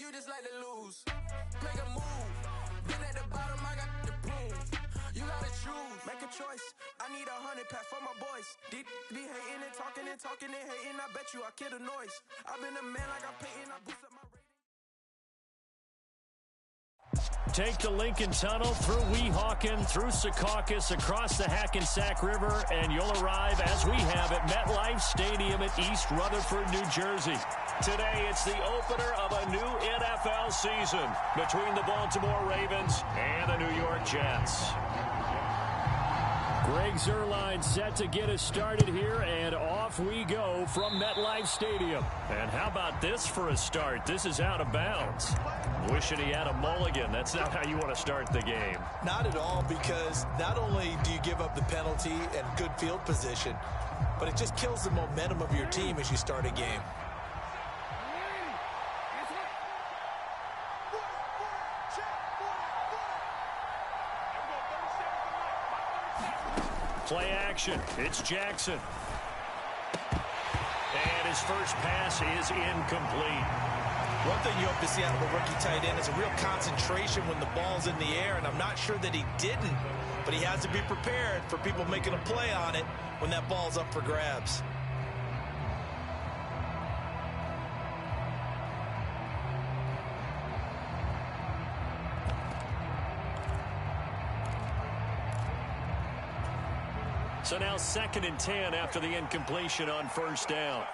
you just like to lose. Make a move. Been at the bottom, I got the prove. You gotta choose. Make a choice. I need 100 pack for my boys. Be hating and talking and talking and hating. I bet you I kill the noise. I've been a man like I'm painting. I boost up my rating. Take the Lincoln Tunnel through Weehawken, through Secaucus, across the Hackensack River, and you'll arrive, as we have, at MetLife Stadium at East Rutherford, New Jersey. Today, it's the opener of a new NFL season between the Baltimore Ravens and the New York Jets. Greg Zuerlein set to get us started here, and off we go from MetLife Stadium. And how about this for a start? This is out of bounds. Wishing he had a mulligan. That's not how you want to start the game. Not at all, because not only do you give up the penalty and good field position, but it just kills the momentum of your team as you start a game. Play action. It's Jackson. And his first pass is incomplete. One thing you hope to see out of a rookie tight end is a real concentration when the ball's in the air, and I'm not sure that he didn't, but he has to be prepared for people making a play on it when that ball's up for grabs. So now 2nd and 10 after the incompletion on first down.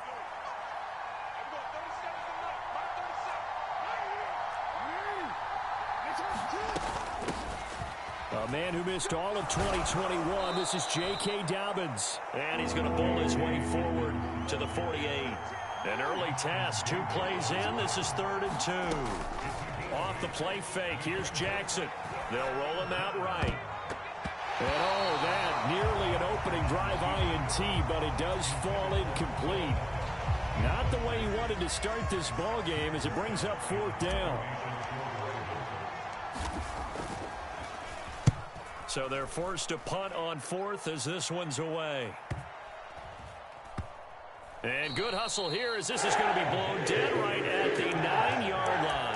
A man who missed all of 2021, this is J.K. Dobbins. And he's going to bowl his way forward to the 48. An early task, 2 plays in. This is 3rd and 2. Off the play fake, here's Jackson. They'll roll him out right. And oh, that nearly an opening drive INT, but it does fall incomplete. Not the way he wanted to start this ball game as it brings up 4th down. So they're forced to punt on 4th as this one's away. And good hustle here as this is going to be blown dead right at the 9-yard line.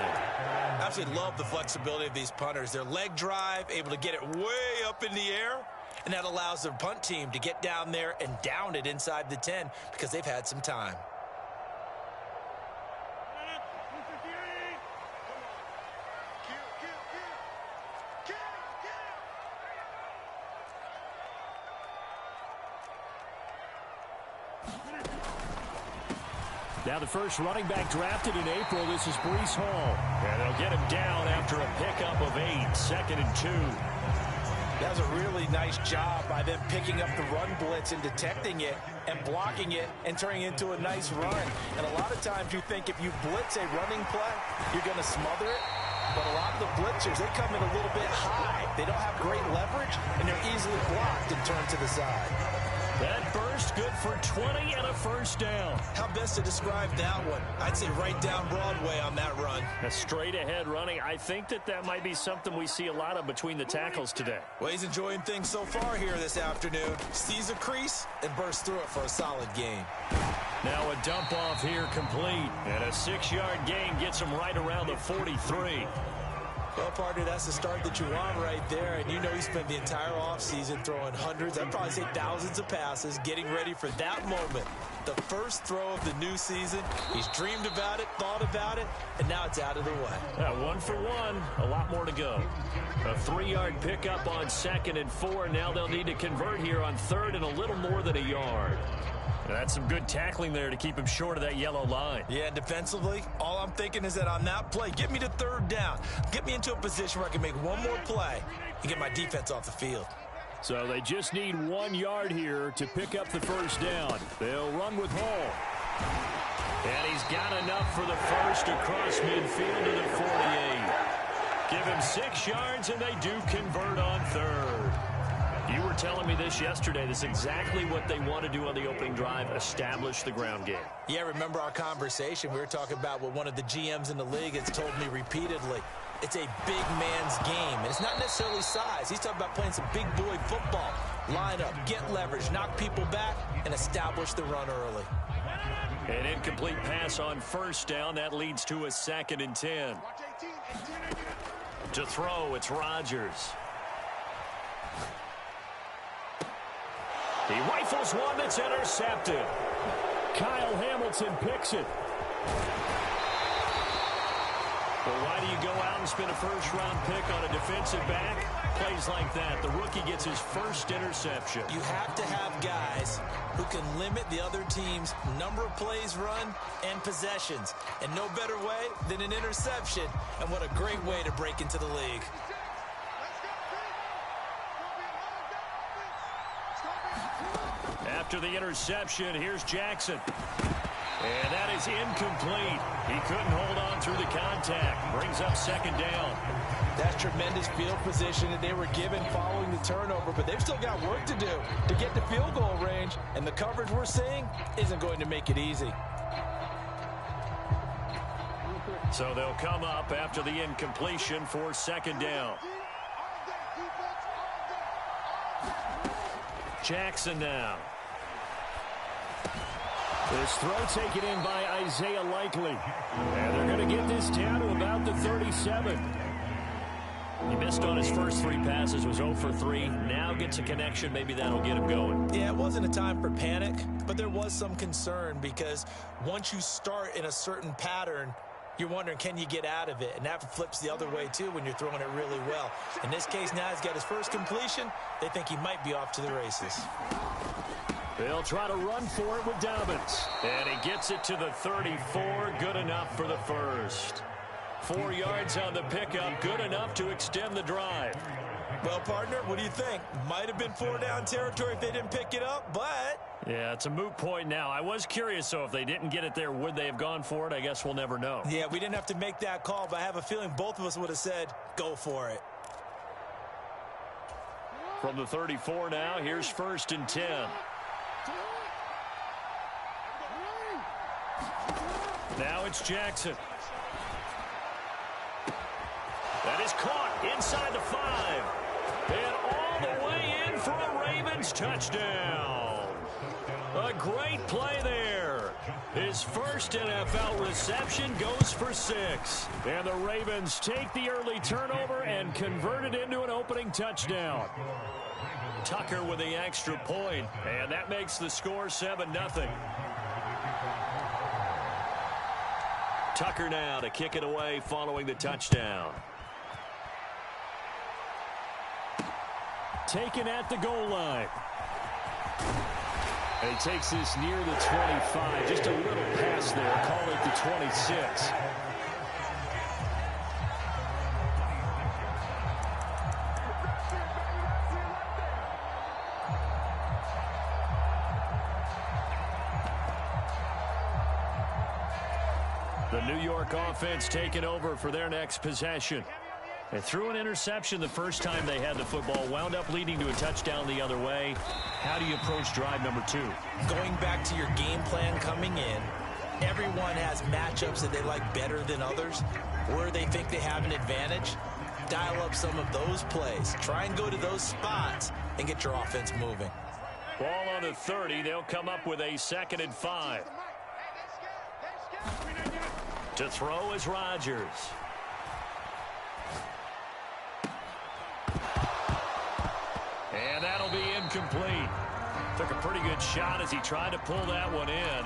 Absolutely love the flexibility of these punters. Their leg drive, able to get it way up in the air, and that allows their punt team to get down there and down it inside the 10 because they've had some time. Now the first running back drafted in April, this is Breece Hall. And they'll get him down after a pickup of 8, 2nd and 2. That was a really nice job by them picking up the run blitz and detecting it and blocking it and turning it into a nice run. And a lot of times you think if you blitz a running play, you're going to smother it. But a lot of the blitzers, they come in a little bit high. They don't have great leverage, and they're easily blocked and turned to the side. That burst good for 20 and a first down. How best to describe that one? I'd say right down Broadway on that run. A straight ahead running. I think that might be something we see a lot of between the tackles today. Well, he's enjoying things so far here this afternoon. Sees a crease and bursts through it for a solid gain. Now a dump off here complete. And a 6-yard gain gets him right around the 43. Well, partner, that's the start that you want right there. And you know he spent the entire offseason throwing hundreds, I'd probably say thousands of passes, getting ready for that moment. The first throw of the new season. He's dreamed about it, thought about it, and now it's out of the way. Yeah, 1 for 1. A lot more to go. A 3-yard pickup on 2nd and 4. Now they'll need to convert here on 3rd and a little more than a yard. That's some good tackling there to keep him short of that yellow line. Yeah, defensively, all I'm thinking is that on that play, get me to 3rd down. Get me into a position where I can make one more play and get my defense off the field. So they just need 1 yard here to pick up the first down. They'll run with Hall. And he's got enough for the first across midfield to the 48. Give him 6 yards, and they do convert on 3rd. You were telling me this yesterday. This is exactly what they want to do on the opening drive, establish the ground game. Yeah, remember our conversation. We were talking about what one of the GMs in the league has told me repeatedly. It's a big man's game, and it's not necessarily size. He's talking about playing some big boy football. Line up, get leverage, knock people back, and establish the run early. An incomplete pass on first down. That leads to a 2nd and 10. To throw, it's Rodgers. He rifles one that's intercepted. Kyle Hamilton picks it. Well, why do you go out and spend a first-round pick on a defensive back? Plays like that. The rookie gets his first interception. You have to have guys who can limit the other team's number of plays run and possessions. And no better way than an interception. And what a great way to break into the league. After the interception, here's Jackson. And that is incomplete. He couldn't hold on through the contact. Brings up 2nd down. That's tremendous field position that they were given following the turnover, but they've still got work to do to get to field goal range, and the coverage we're seeing isn't going to make it easy. So they'll come up after the incompletion for 2nd down. Jackson now. This throw taken in by Isaiah Likely. And they're going to get this down to about the 37. He missed on his first 3 passes, was 0 for 3. Now gets a connection. Maybe that'll get him going. Yeah, it wasn't a time for panic, but there was some concern because once you start in a certain pattern, you're wondering, can you get out of it? And that flips the other way, too, when you're throwing it really well. In this case, now he's got his first completion. They think he might be off to the races. They'll try to run for it with Dobbins. And he gets it to the 34. Good enough for the first. 4 yards on the pickup. Good enough to extend the drive. Well, partner, what do you think? Might have been 4-down territory if they didn't pick it up, but... Yeah, it's a moot point now. I was curious, so if they didn't get it there, would they have gone for it? I guess we'll never know. Yeah, we didn't have to make that call, but I have a feeling both of us would have said, go for it. From the 34 now, here's 1st and 10. Now it's Jackson. That is caught inside the 5. And all the way in for a Ravens touchdown. A great play there. His first NFL reception goes for 6. And the Ravens take the early turnover and convert it into an opening touchdown. Tucker with the extra point, and that makes the score 7-0. Tucker now to kick it away following the touchdown. Taken at the goal line. And he takes this near the 25. Just a little pass there. Call it the 26. The New York offense taking over for their next possession. They threw an interception the first time they had the football, wound up leading to a touchdown the other way. How do you approach drive number 2? Going back to your game plan coming in, everyone has matchups that they like better than others, where they think they have an advantage. Dial up some of those plays. Try and go to those spots and get your offense moving. Ball on the 30. They'll come up with a 2nd and 5. To throw is Rodgers. And that'll be incomplete. Took a pretty good shot as he tried to pull that one in.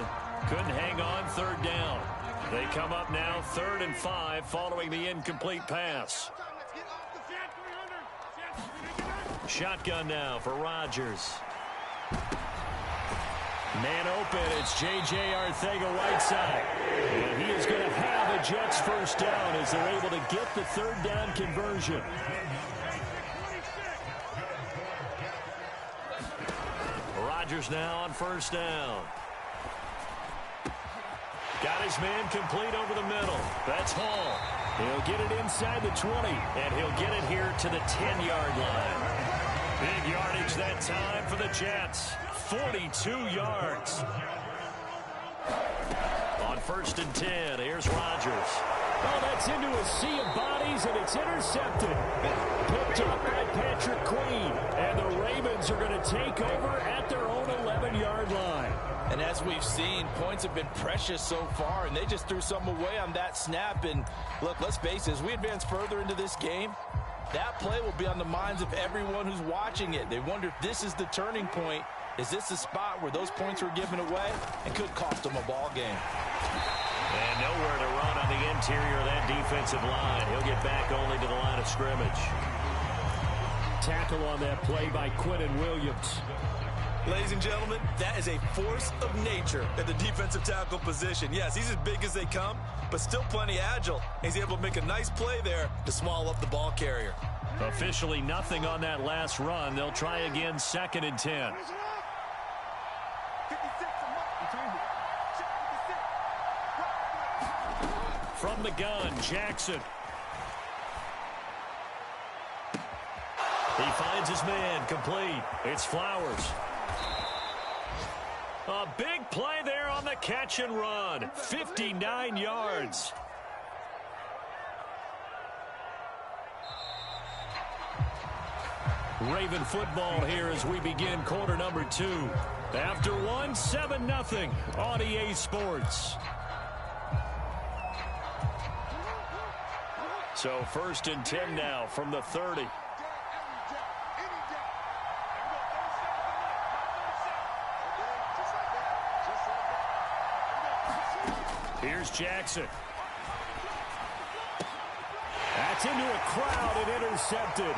Couldn't hang on 3rd down. They come up now 3rd and 5 following the incomplete pass. Shotgun now for Rodgers. Man open, it's J.J. Arcega-Whiteside. And he is going to have the Jets first down as they're able to get the 3rd down conversion. Rodgers now on 1st down. Got his man complete over the middle. That's Hall. He'll get it inside the 20, and he'll get it here to the 10-yard line. Big yardage that time for the Jets. 42 yards. On 1st and 10, here's Rodgers. Oh, that's into a sea of bodies, and it's intercepted. Picked up by Patrick Queen. And the Ravens are going to take over at their own 11. 7-yard line. And as we've seen, points have been precious so far, and they just threw some away on that snap. And look, let's face it, as we advance further into this game, that play will be on the minds of everyone who's watching it. They wonder if this is the turning point. Is this the spot where those points were given away and could cost them a ball game? And nowhere to run on the interior of that defensive line. He'll get back only to the line of scrimmage. Tackle on that play by Quinnen Williams. Ladies and gentlemen, that is a force of nature at the defensive tackle position. Yes, he's as big as they come, but still plenty agile. He's able to make a nice play there to swallow up the ball carrier. Officially nothing on that last run. They'll try again, 2nd and 10. From the gun, Jackson. He finds his man, complete. It's Flowers. A big play there on the catch and run. 59 yards. Raven football here as we begin quarter number 2. After one, 7-0 on EA Sports. So 1st and 10 now from the 30. Here's Jackson. That's into a crowd and intercepted.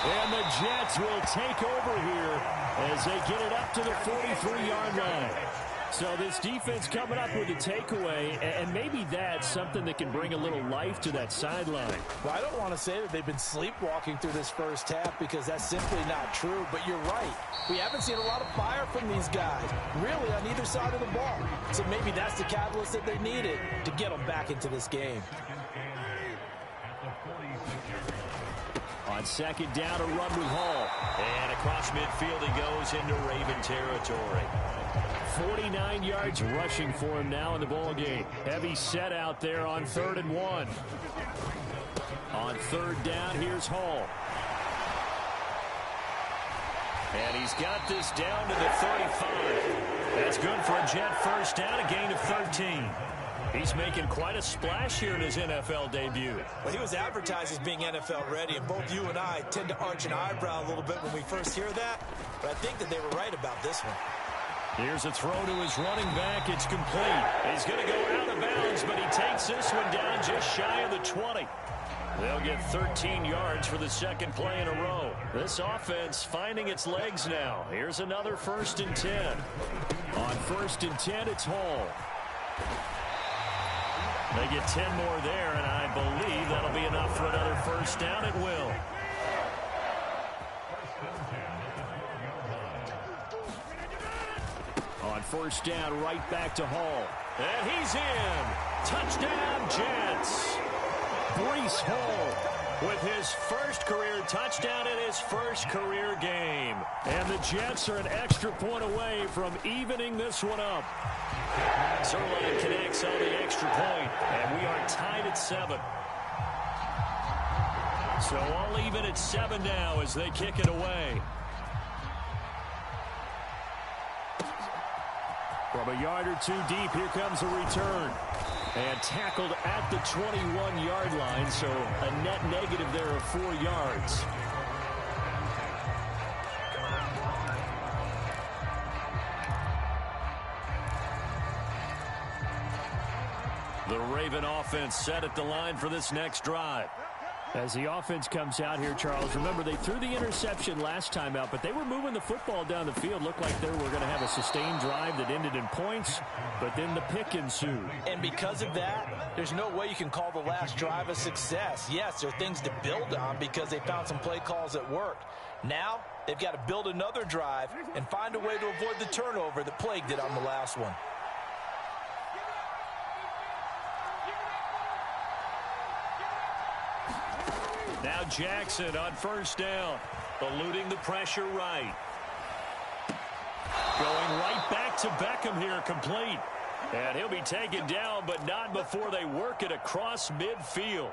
And the Jets will take over here as they get it up to the 43-yard line. So this defense coming up with a takeaway, and maybe that's something that can bring a little life to that sideline. Well, I don't want to say that they've been sleepwalking through this first half because that's simply not true, but you're right. We haven't seen a lot of fire from these guys, really, on either side of the ball. So maybe that's the catalyst that they needed to get them back into this game. On 2nd down, a run with Hall. And across midfield he goes into Raven territory. 49 yards rushing for him now in the ball game. Heavy set out there on 3rd and 1. On 3rd down, here's Hall. And he's got this down to the 35. That's good for a Jet first down, a gain of 13. He's making quite a splash here in his NFL debut. Well, he was advertised as being NFL ready, and both you and I tend to arch an eyebrow a little bit when we first hear that, but I think that they were right about this one. Here's a throw to his running back. It's complete. He's going to go out of bounds, but he takes this one down just shy of the 20. They'll get 13 yards for the 2nd play in a row. This offense finding its legs now. Here's another 1st and 10. On 1st and 10, it's Hall. They get 10 more there, and I believe that'll be enough for another 1st down. It will. On 1st down, right back to Hall. And he's in. Touchdown, Jets. Breece Hall with his first career touchdown in his first career game. And the Jets are an extra point away from evening this one up. Zuerlein connects on the extra point, and we are tied at 7. So all even at 7 now as they kick it away. From a yard or two deep, here comes a return. And tackled at the 21-yard line, so a net negative there of 4 yards. The Raven offense set at the line for this next drive. As the offense comes out here, Charles, remember they threw the interception last time out, but they were moving the football down the field. Looked like they were going to have a sustained drive that ended in points, but then the pick ensued. And because of that, there's no way you can call the last drive a success. Yes, there are things to build on because they found some play calls that worked. Now, they've got to build another drive and find a way to avoid the turnover that plagued it on the last one. Now Jackson on 1st down, eluding the pressure right. Going right back to Beckham here, complete. And he'll be taken down, but not before they work it across midfield.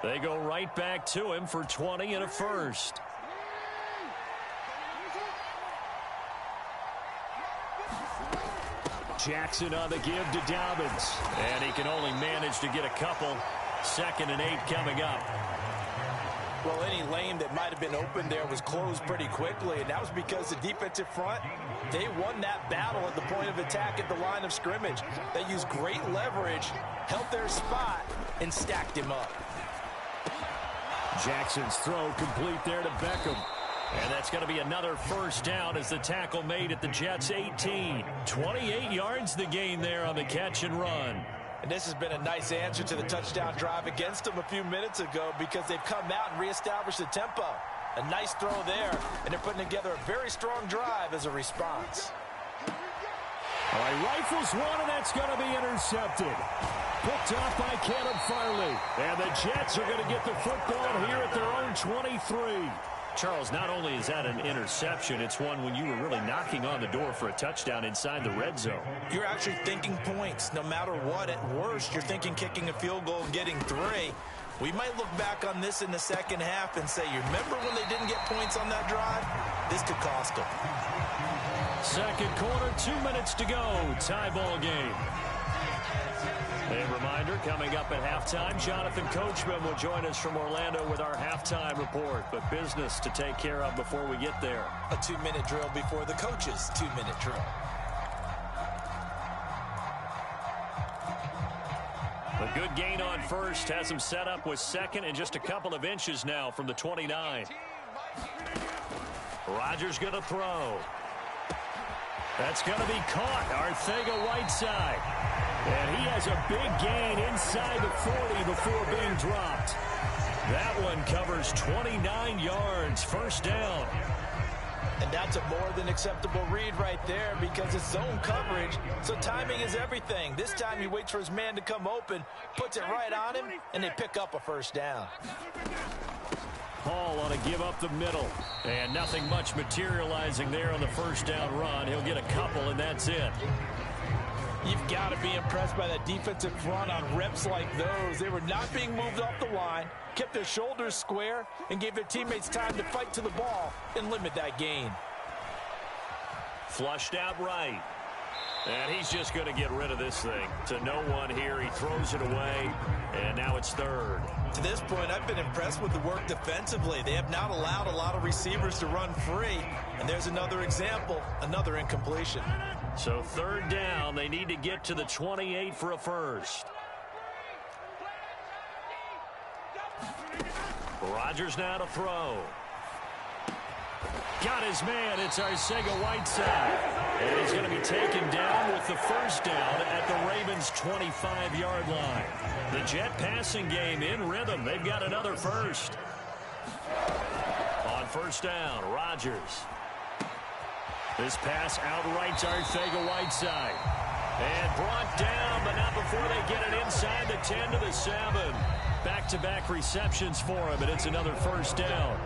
They go right back to him for 20 and a first. Jackson on the give to Dobbins. And he can only manage to get a couple. 2nd and 8 coming up. Well, any lane that might have been open there was closed pretty quickly, and that was because the defensive front, they won that battle at the point of attack at the line of scrimmage. They used great leverage, held their spot, and stacked him up. Jackson's throw complete there to Beckham. And that's going to be another first down as the tackle made at the Jets' 18. 28 yards the gain there on the catch and run. And this has been a nice answer to the touchdown drive against them a few minutes ago because they've come out and reestablished the tempo. A nice throw there, and they're putting together a very strong drive as a response. All right, rifles one, and that's going to be intercepted. Picked off by Caleb Farley. And the Jets are going to get the football here at their own 23. Charles, not only is that an interception, it's one when you were really knocking on the door for a touchdown inside the red zone. You're actually thinking points. No matter what, at worst, you're thinking kicking a field goal and getting 3. We might look back on this in the second half and say, you remember when they didn't get points on that drive? This could cost them. Second quarter, 2 minutes to go. Tie ball game. A reminder, coming up at halftime, Jonathan Coachman will join us from Orlando with our halftime report. But business to take care of before we get there. A 2-minute drill before the coach's 2-minute drill. A good gain on first has him set up with 2nd and just a couple of inches now from the 29. Rodgers going to throw. That's going to be caught. Arcega-Whiteside. And he has a big gain inside the 40 before being dropped. That one covers 29 yards. First down. And that's a more than acceptable read right there because it's zone coverage, so timing is everything. This time he waits for his man to come open, puts it right on him, and they pick up a first down. Hall on a give up the middle. And nothing much materializing there on the first down run. He'll get a couple, and that's it. You've got to be impressed by that defensive front on reps like those. They were not being moved off the line, kept their shoulders square, and gave their teammates time to fight to the ball and limit that gain. Flushed out right. And he's just going to get rid of this thing. To no one here. He throws it away, and now it's 3rd. To this point, I've been impressed with the work defensively. They have not allowed a lot of receivers to run free. And there's another example, another incompletion. So 3rd down, they need to get to the 28 for a first. Rodgers now to throw. Got his man. It's Arcega-Whiteside. And he's going to be taken down with the first down at the Ravens' 25-yard line. The Jet passing game in rhythm. They've got another first. On first down, Rodgers. This pass outright to Arcega-Whiteside. And brought down, but not before they get it inside the 10 to the 7. Back-to-back receptions for him, and it's another first down.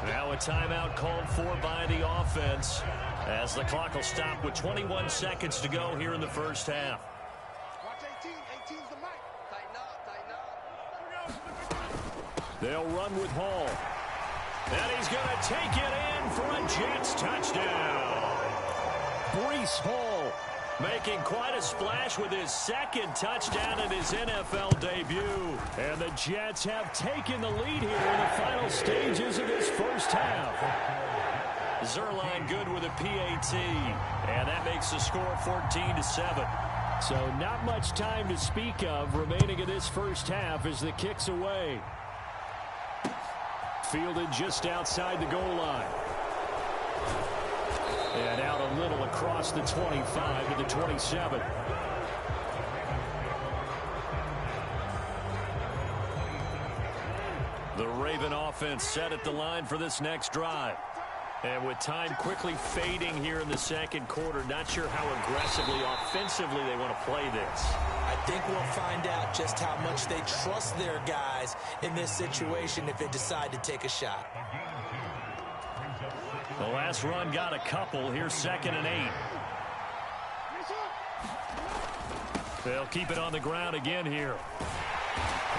Now a timeout called for by the offense as the clock will stop with 21 seconds to go here in the first half. They'll run with Hall. And he's going to take it in for a Jets touchdown. Breece Hall making quite a splash with his 2nd touchdown in his NFL debut. And the Jets have taken the lead here in the final stages of this first half. Zuerlein good with a PAT. And that makes the score 14-7. So not much time to speak of remaining in this first half as the kick's away. Fielded just outside the goal line. And out a little across the 25 to the 27. The Raven offense set at the line for this next drive. And with time quickly fading here in the second quarter, not sure how aggressively, offensively they want to play this. I think we'll find out just how much they trust their guys in this situation if they decide to take a shot. The last run got a couple. Here's 2nd and 8. They'll keep it on the ground again here.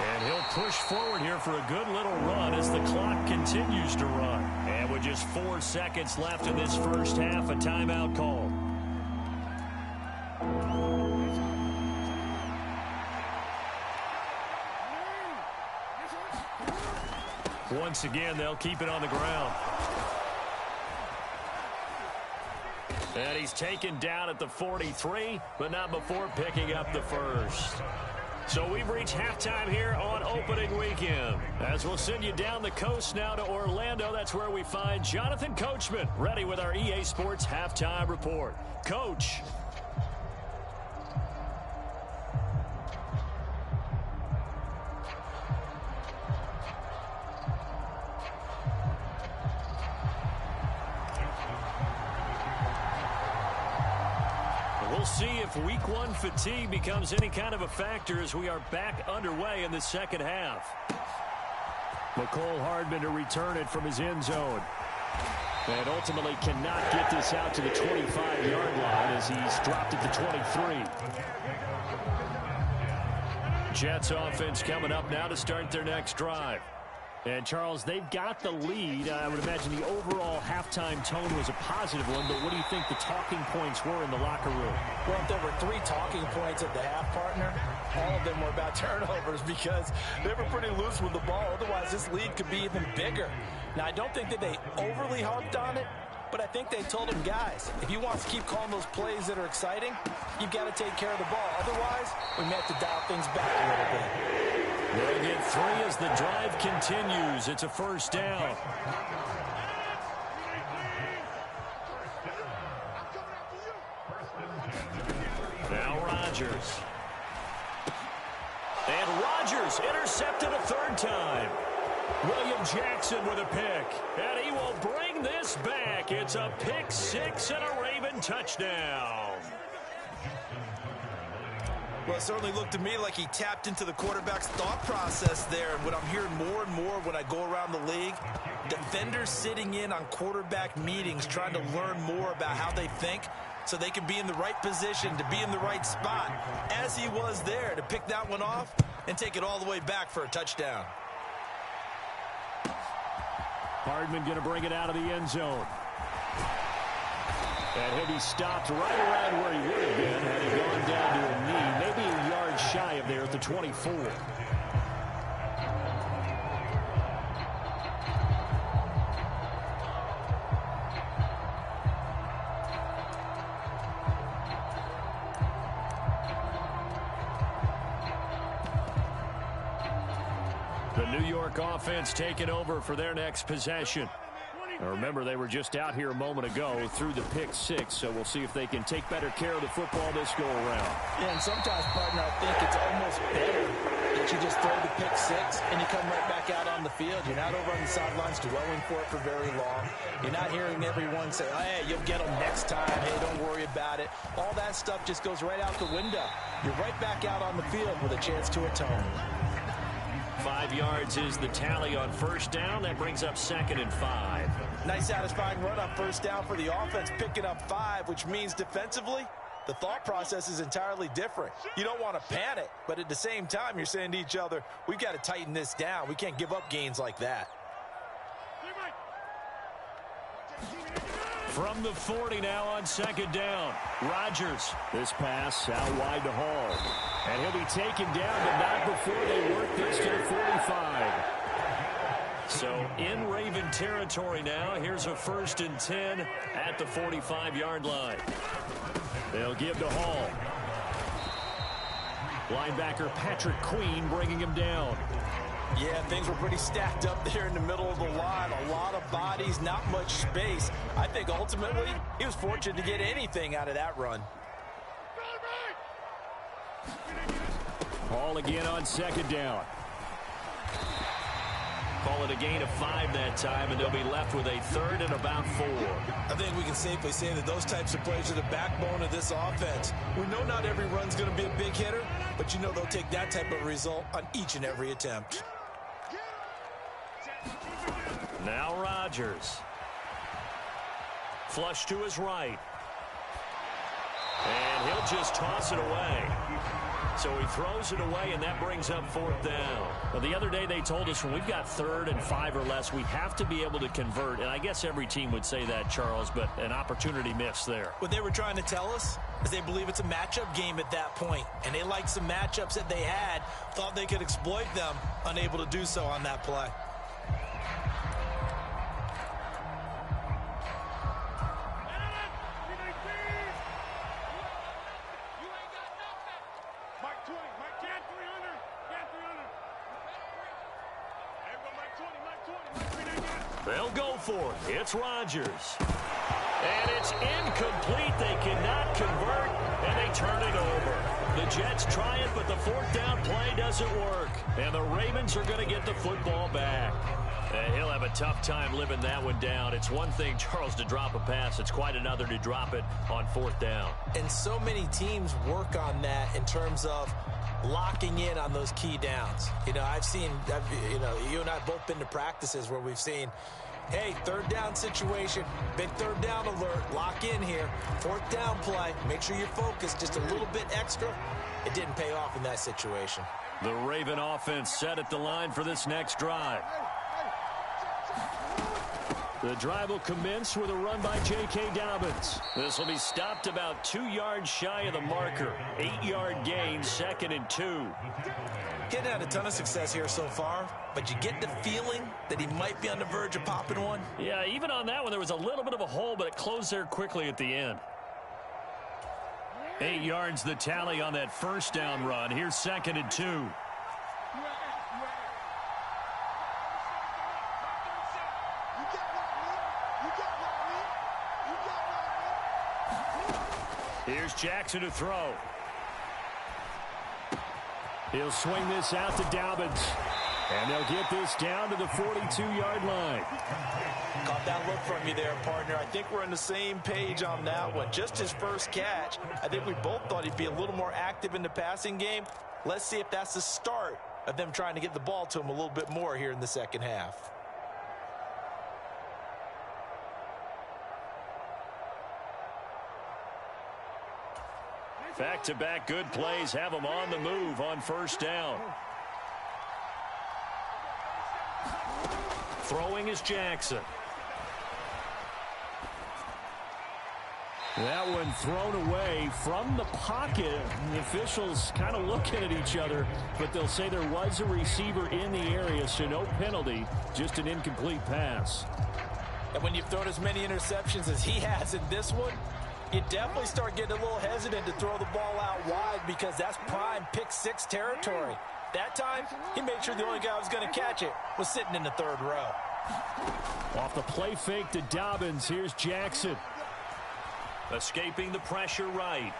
And he'll push forward here for a good little run as the clock continues to run. And with just 4 seconds left in this first half, a timeout call. Once again, they'll keep it on the ground. And he's taken down at the 43, but not before picking up the first. So we've reached halftime here on opening weekend. As we'll send you down the coast now to Orlando, that's where we find Jonathan Coachman, ready with our EA Sports halftime report. Coach. We'll see if week one fatigue becomes any kind of a factor as we are back underway in the second half. McCole Hardman to return it from his end zone. And ultimately cannot get this out to the 25-yard line as he's dropped at the 23. Jets offense coming up now to start their next drive. And, Charles, they've got the lead. I would imagine the overall halftime tone was a positive one, but what do you think the talking points were in the locker room? Well, if there were 3 talking points at the half, partner, all of them were about turnovers because they were pretty loose with the ball. Otherwise, this lead could be even bigger. Now, I don't think that they overly harped on it, but I think they told them, guys, if you want to keep calling those plays that are exciting, you've got to take care of the ball. Otherwise, we may have to dial things back a little bit. They'll get 3 as the drive continues. It's a first down. Now Rodgers. And Rodgers intercepted a 3rd time. William Jackson with a pick. And he will bring this back. It's a pick 6 and a Raven touchdown. Well, it certainly looked to me like he tapped into the quarterback's thought process there. And what I'm hearing more and more when I go around the league, defenders sitting in on quarterback meetings trying to learn more about how they think so they can be in the right position, to be in the right spot, as he was there, to pick that one off and take it all the way back for a touchdown. Hardman going to bring it out of the end zone. And he'll be stopped right around where he would have been had he gone down to a knee, maybe a yard shy of there at the 24. The New York offense taking over for their next possession. Now remember, they were just out here a moment ago through the pick 6, so we'll see if they can take better care of the football this go-around. Yeah, and sometimes, partner, I think it's almost better that you just throw the pick 6 and you come right back out on the field. You're not over on the sidelines dwelling for it for very long. You're not hearing everyone say, oh, hey, you'll get them next time. Hey, don't worry about it. All that stuff just goes right out the window. You're right back out on the field with a chance to atone. 5 yards is the tally on first down. That brings up 2nd and 5. Nice satisfying run on first down for the offense, picking up 5, which means defensively, the thought process is entirely different. You don't want to panic, but at the same time, you're saying to each other, we've got to tighten this down. We can't give up gains like that. From the 40 now on 2nd down. Rodgers. This pass out wide to Hall. And he'll be taken down, but not before they work this to the 45. So in Raven territory now. Here's a 1st and 10 at the 45-yard line. They'll give to Hall. Linebacker Patrick Queen bringing him down. Yeah, things were pretty stacked up there in the middle of the line. A lot of bodies, not much space. I think ultimately he was fortunate to get anything out of that run. Hall again on 2nd down. Call it a gain of 5 that time, and they'll be left with a 3rd and about 4. I think we can safely say that those types of plays are the backbone of this offense. We know not every run's going to be a big hitter, but you know they'll take that type of result on each and every attempt. Now Rodgers. Flush to his right. And he'll just toss it away. So he throws it away, and that brings up 4th down. Well, the other day they told us when we've got 3rd and 5 or less, we have to be able to convert. And I guess every team would say that, Charles, but an opportunity missed there. What they were trying to tell us is they believe it's a matchup game at that point. And they liked some matchups that they had, thought they could exploit them, unable to do so on that play. They'll go for it. It's Rodgers. And it's incomplete. They cannot convert, and they turn it over. The Jets try it, but the fourth down play doesn't work. And the Ravens are going to get the football back. And he'll have a tough time living that one down. It's one thing, Charles, to drop a pass. It's quite another to drop it on fourth down. And so many teams work on that in terms of locking in on those key downs. You know, you and I have both been to practices where we've seen, hey, third down situation, big third down alert, lock in here, fourth down play, make sure you're focused just a little bit extra. It didn't pay off in that situation. The Raven offense set at the line for this next drive. The drive will commence with a run by J.K. Dobbins. This will be stopped about 2 yards shy of the marker. 8-yard gain, 2nd and 2. Getting had a ton of success here so far, but you get the feeling that he might be on the verge of popping one. Yeah, even on that one, there was a little bit of a hole, but it closed there quickly at the end. 8 yards the tally on that first down run. Here's 2nd and 2. Here's Jackson to throw. He'll swing this out to Dobbins. And they'll get this down to the 42-yard line. Caught that look from you there, partner. I think we're on the same page on that one. Just his first catch. I think we both thought he'd be a little more active in the passing game. Let's see if that's the start of them trying to get the ball to him a little bit more here in the second half. Back-to-back good plays have them on the move on first down. Throwing is Jackson. That one thrown away from the pocket. The officials kind of looking at each other, but they'll say there was a receiver in the area, so no penalty, just an incomplete pass. And when you've thrown as many interceptions as he has in this one, you definitely start getting a little hesitant to throw the ball out wide because that's prime pick-six territory. That time, he made sure the only guy who was going to catch it was sitting in the third row. Off the play fake to Dobbins, here's Jackson. Escaping the pressure right.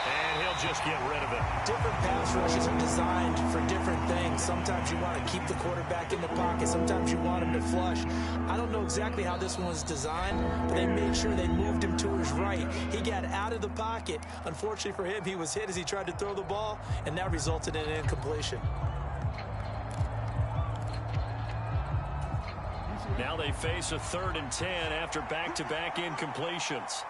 And he'll just get rid of it. Different pass rushes are designed for different things. Sometimes you want to keep the quarterback in the pocket. Sometimes you want him to flush. I don't know exactly how this one was designed, but they made sure they moved him to his right. He got out of the pocket. Unfortunately for him, he was hit as he tried to throw the ball, and that resulted in an incompletion. Now they face a 3rd and 10 after back-to-back incompletions.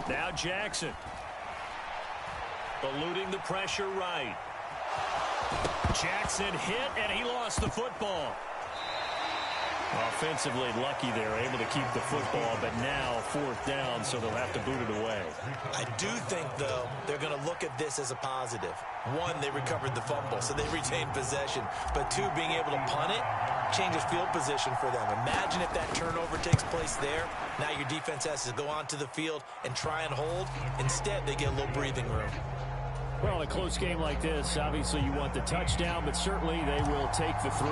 Now Jackson. Eluding the pressure right. Jackson hit, and he lost the football. Offensively lucky there, able to keep the football, but now 4th down, so they'll have to boot it away. I do think, though, they're going to look at this as a positive. One, they recovered the fumble, so they retained possession. But two, being able to punt it changes field position for them. Imagine if that turnover takes place there. Now your defense has to go onto the field and try and hold. Instead, they get a little breathing room. Well, in a close game like this, obviously you want the touchdown, but certainly they will take the 3.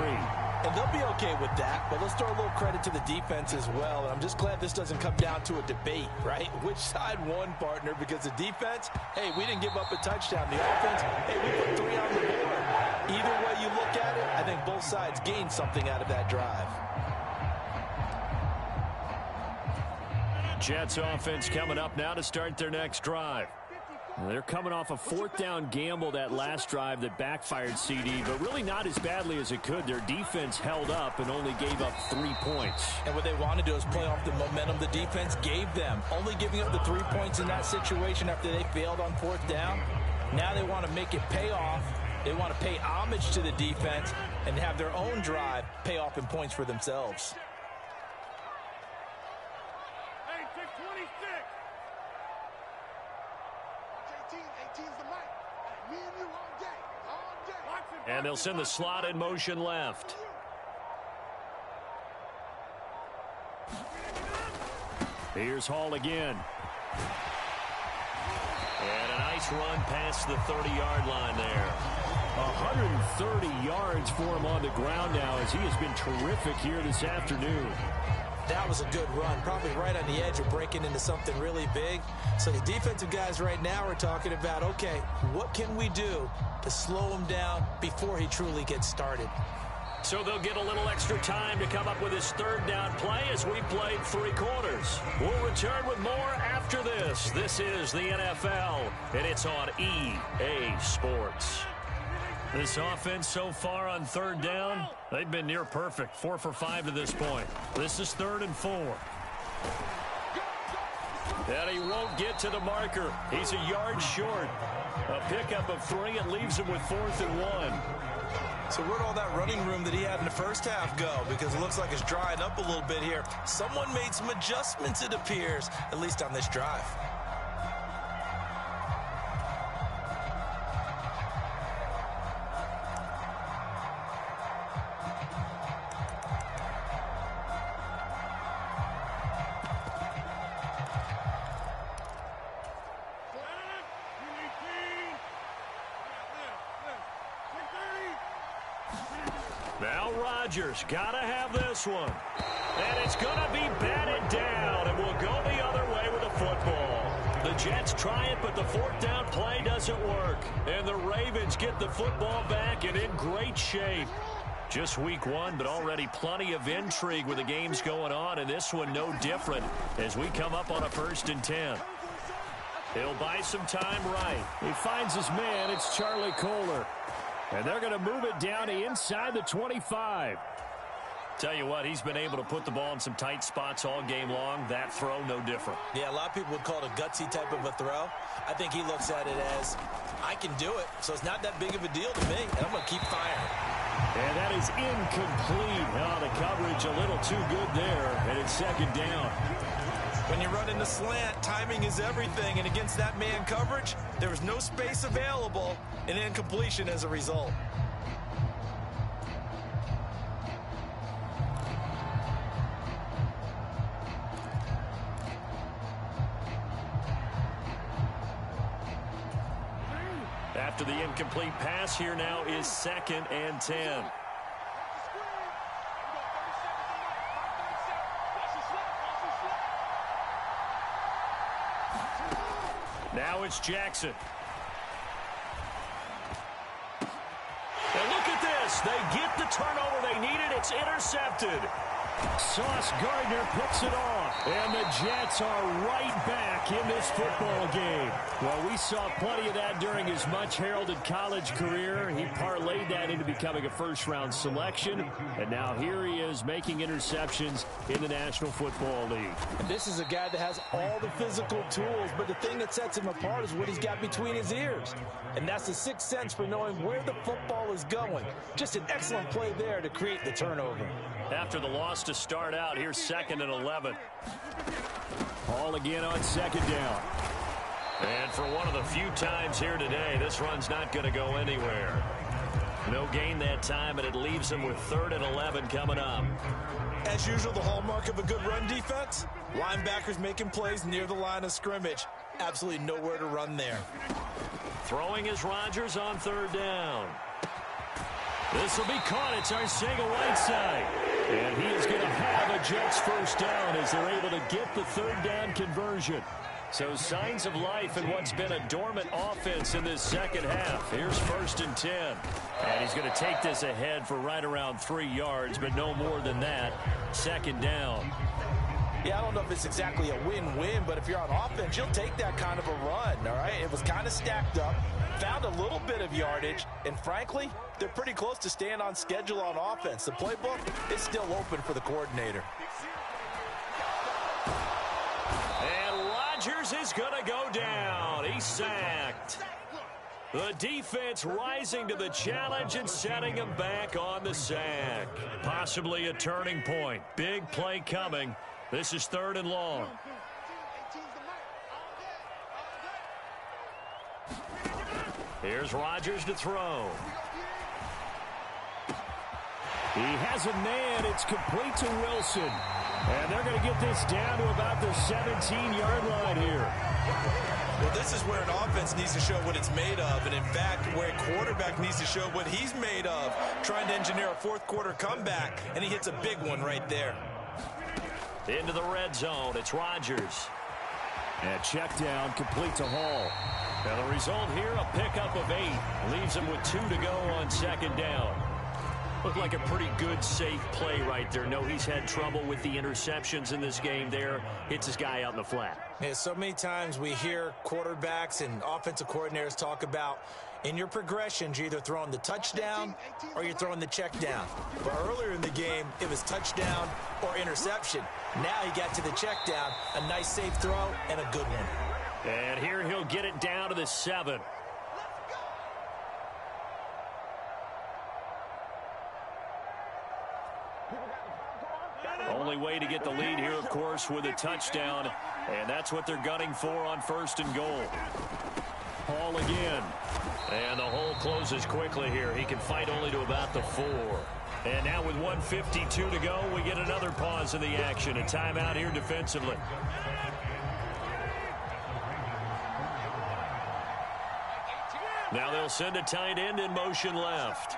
And they'll be okay with that, but let's throw a little credit to the defense as well. And I'm just glad this doesn't come down to a debate, right? Which side won, partner? Because the defense, hey, we didn't give up a touchdown. The offense, hey, we put 3 on the board. Either way you look at it, I think both sides gained something out of that drive. Jets offense coming up now to start their next drive. They're coming off a 4th down gamble that last drive that backfired CD, but really not as badly as it could. Their defense held up and only gave up 3 points. And what they want to do is play off the momentum the defense gave them. Only giving up the 3 points in that situation after they failed on 4th down. Now they want to make it pay off. They want to pay homage to the defense and have their own drive pay off in points for themselves. And they'll send the slot in motion left. Here's Hall again. And a nice run past the 30-yard line there. 130 yards for him on the ground now as he has been terrific here this afternoon. That was a good run, probably right on the edge of breaking into something really big. So the defensive guys right now are talking about, okay, what can we do to slow him down before he truly gets started? So they'll get a little extra time to come up with his third down play as we played 3 quarters. We'll return with more after this. This is the NFL, and it's on EA Sports. This offense so far on third down, they've been near perfect. 4 for 5 to this point. This is 3rd and 4. And he won't get to the marker. He's a yard short. A pickup of 3. It leaves him with 4th and 1. So where'd all that running room that he had in the first half go? Because it looks like it's drying up a little bit here. Someone made some adjustments, it appears, at least on this drive. Now Rodgers got to have this one. And it's going to be batted down, and we'll go the other way with the football. The Jets try it, but the 4th down play doesn't work. And the Ravens get the football back and in great shape. Just week 1, but already plenty of intrigue with the games going on, and this one no different as we come up on a 1st and 10. He'll buy some time right. He finds his man. It's Charlie Kolar. And they're going to move it down to inside the 25. Tell you what, he's been able to put the ball in some tight spots all game long. That throw, no different. Yeah, a lot of people would call it a gutsy type of a throw. I think he looks at it as, I can do it, so it's not that big of a deal to me, and I'm going to keep firing. And that is incomplete. Oh, the coverage a little too good there, and it's 2nd down. When you run in the slant, timing is everything, and against that man coverage, there was no space available, and incompletion as a result. After the incomplete pass, here now is 2nd and 10. Now it's Jackson. And look at this. They get the turnover they needed. It's intercepted. Sauce Gardner picks it off. And the Jets are right back in this football game. Well, we saw plenty of that during his much-heralded college career. He parlayed that into becoming a first-round selection. And now here he is making interceptions in the National Football League. This is a guy that has all the physical tools, but the thing that sets him apart is what he's got between his ears. And that's the sixth sense for knowing where the football is going. Just an excellent play there to create the turnover. After the loss to start out, here's 2nd and 11. Ball again on 2nd down. And for one of the few times here today, this run's not going to go anywhere. No gain that time, and it leaves them with 3rd and 11 coming up. As usual, the hallmark of a good run defense, linebackers making plays near the line of scrimmage. Absolutely nowhere to run there. Throwing is Rodgers on 3rd down. This will be caught. It's Arcega-Whiteside. And he is going to have a Jets first down as they're able to get the 3rd down conversion. So signs of life in what's been a dormant offense in this second half. Here's 1st and 10. And he's going to take this ahead for right around 3 yards, but no more than that. 2nd down. Yeah, I don't know if it's exactly a win-win, but if you're on offense, you'll take that kind of a run, all right? It was kind of stacked up, found a little bit of yardage, and frankly, they're pretty close to staying on schedule on offense. The playbook is still open for the coordinator. And Rodgers is going to go down. He's sacked. The defense rising to the challenge and setting him back on the sack. Possibly a turning point. Big play coming. This is 3rd and long. Here's Rodgers to throw. He has a man. It's complete to Wilson. And they're going to get this down to about the 17-yard line here. Well, this is where an offense needs to show what it's made of, and in fact, where a quarterback needs to show what he's made of, trying to engineer a fourth-quarter comeback, and he hits a big one right there. Into the red zone, it's Rodgers. And check down, complete to Hall. Now the result here, a pickup of 8. Leaves him with 2 to go on second down. Looked like a pretty good, safe play right there. No, he's had trouble with the interceptions in this game there. Hits his guy out in the flat. Yeah, so many times we hear quarterbacks and offensive coordinators talk about in your progressions, you're either throwing the touchdown or you're throwing the check down. But earlier in the game, it was touchdown or interception. Now he got to the check down, a nice safe throw and a good one. And here he'll get it down to the 7. Only way to get the lead here, of course, with a touchdown. And that's what they're gunning for on 1st and goal. Hall again. And the hole closes quickly here. He can fight only to about the 4. And now with 1:52 to go, we get another pause in the action. A timeout here defensively. Now they'll send a tight end in motion left.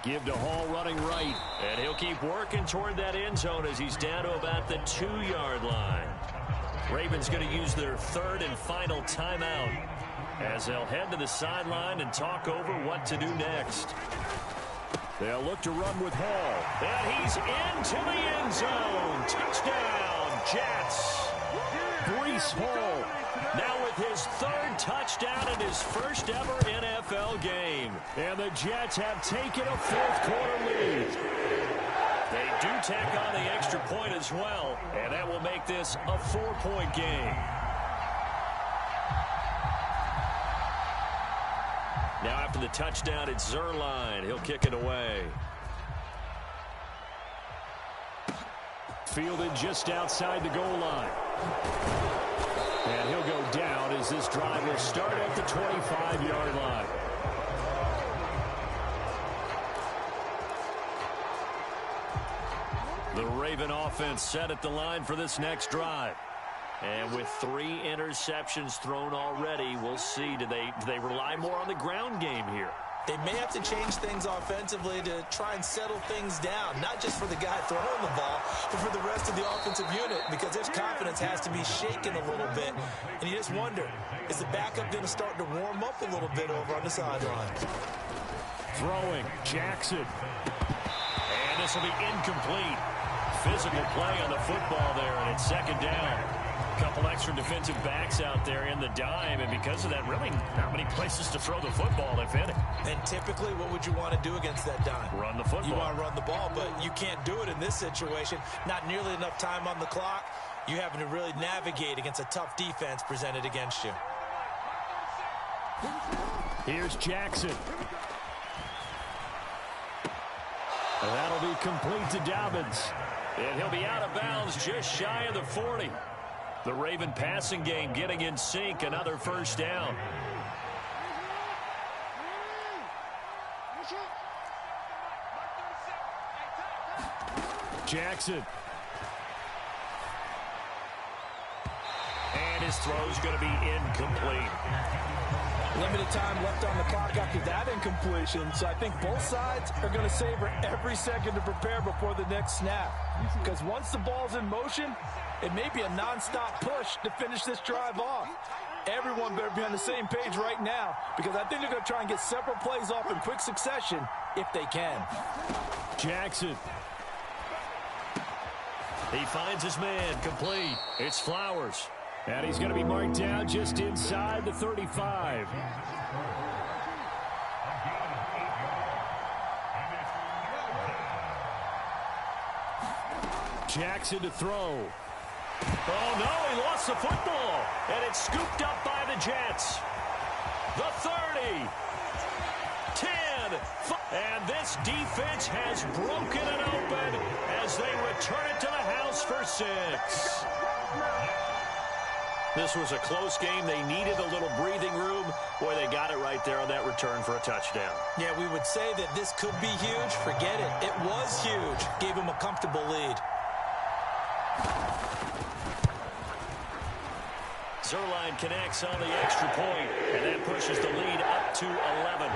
Give to Hall running right. And he'll keep working toward that end zone as he's down to about the 2-yard line. Ravens going to use their 3rd and final timeout as they'll head to the sideline and talk over what to do next. They'll look to run with Hall. And he's into the end zone. Touchdown, Jets. Breece Hall. Now with his 3rd touchdown in his first ever NFL game. And the Jets have taken a 4th-quarter lead. They do tack on the extra point as well, and that will make this a 4-point game. Now after the touchdown, it's Zuerlein. He'll kick it away. Fielded just outside the goal line. And he'll go down as this drive will start at the 25-yard line. The Raven offense set at the line for this next drive. And with 3 interceptions thrown already, we'll see. Do they rely more on the ground game here? They may have to change things offensively to try and settle things down, not just for the guy throwing the ball, but for the rest of the offensive unit, because their confidence has to be shaken a little bit. And you just wonder, is the backup going to start to warm up a little bit over on the sideline? Throwing, Jackson. And this will be incomplete. Physical play on the football there, and it's 2nd down. A couple extra defensive backs out there in the dime, and because of that, really not many places to throw the football, if any. And typically, what would you want to do against that dime? Run the football. You want to run the ball, but you can't do it in this situation. Not nearly enough time on the clock. You having to really navigate against a tough defense presented against you. Here's Jackson. And that'll be complete to Dobbins. And he'll be out of bounds just shy of the 40. The Raven passing game getting in sync. Another 1st down. Jackson. And his throw's going to be incomplete. Limited time left on the clock after that incompletion, so I think both sides are going to savor every second to prepare before the next snap. Because once the ball's in motion, it may be a nonstop push to finish this drive off. Everyone better be on the same page right now, because I think they're going to try and get several plays off in quick succession if they can. Jackson. He finds his man, complete. It's Flowers. And he's going to be marked down just inside the 35. Jackson to throw. Oh, no, he lost the football. And it's scooped up by the Jets. The 30. 10. And this defense has broken it open as they return it to the house for 6. This was a close game. They needed a little breathing room. Boy, they got it right there on that return for a touchdown. Yeah, we would say that this could be huge. Forget it. It was huge. Gave him a comfortable lead. Zuerlein connects on the extra point, and that pushes the lead up to 11.